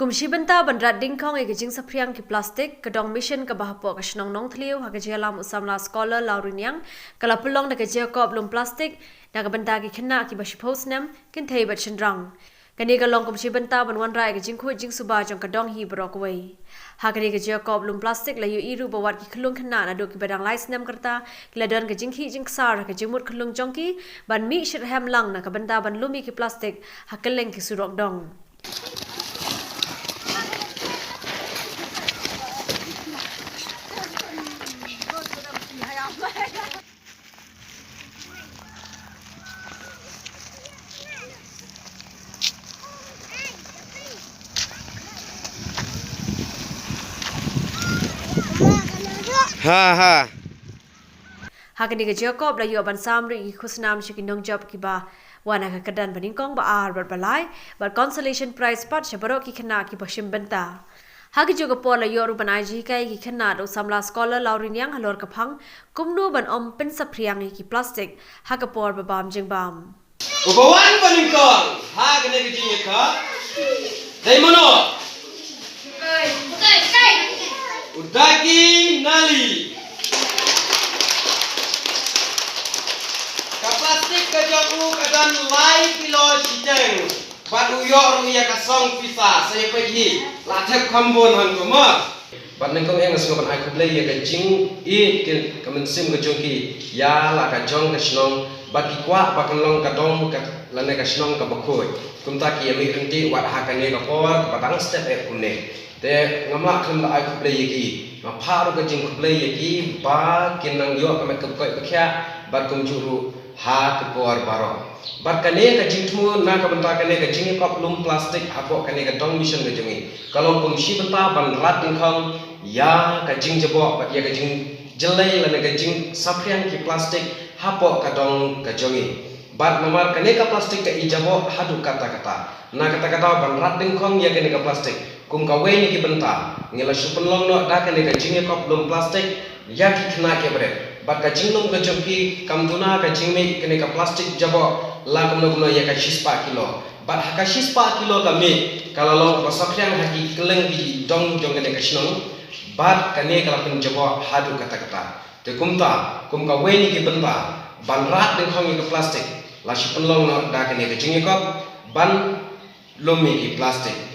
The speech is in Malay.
Kumshi benta bandrat dingkong e gijing sapriang ki plastik kedong mission ke bahapo ka snong nong thliu ha ke lam usamla scholar laurinyang kala pulong da ke ko blum plastik da ka benta ki khna ki bashipos nam kin thei bat chendrang kani ka long kumshi benta ban wan rai gijing khu jing suba jong kedong hi brok wei ha kani ke ko blum plastik la yu iru bawat ki khlung khna na do ki badang lais nam karta kila don ke jing hi jing sar ke jimut khlung jong ki ban mi shirham lang na ka benta ban lumi ki plastik ha keleng ki surok dong Ha. Hakani ke Jacob la yo ban samri ki khusnam shiki nong job ki ba wana ka kadan baning kong ba ar bar balai bar consolation prize pat shabaro ki khana ki bashim benta hagi joga pola yo ru banai ji kai ki khana do samla scholar laurin yang halor ka phang kumnu ban om pen sapriang ki plastic haga por ba bam jing bam Ubawan baning kong ha kene ki jing ka dai mono Udaki nali ka plastik ka joku ka dan lai kilo sijeng batu yo ruya ka song pisa saya pergi la thep khambon han ko ma bat nang kong yang asmo kan ai khublai ya ka jing e kin ka men sim ka jongki ya la ka jong ka snong bat ki kwa ba kan long ka dong ka la ne ka snong ka bakhoi kum ta ki mi rinti wat ha ka ne ka por ka batang step e kunne te ngama kham la ai khublai ya ki ma pharu ka jing khublai ya ki ba kin nang yo ka me ka koi ka kya bat kum juru ha ka por baro bat ka ne ka jing thmu na ka banta ka ne ka jing ka plum plastic apo ka ne ka dong mission ka jungi kalau kum shi banta ban rat ding khang ya ka jing jabo bat ya ka jing jelai la ne ka jing sapriang ki plastic hapo ka dong ka jungi bat nomor ka ne ka plastic ka ijabo hadu kata na kata ban rat ding khang ya ka ne ka plastic kum ka we ni ki banta ngela supen long no da ka ne ka jing ka plum plastic ya ki khna ke bre bat ka jing long ka jongki kam tuna ka jing me ka ne ka plastic jabo la kum no ya ka 6 kilo bat ha ka 6 kilo ka me kala long ka sapriang ha ki keleng ki dong jong ka ne ka snong bat ka ne ka pun jabo hadu kata te kum ka we ni ki banta ban rat ding khang ka plastic la supen long no da ka ne ka jing ka ban lumi ki plastic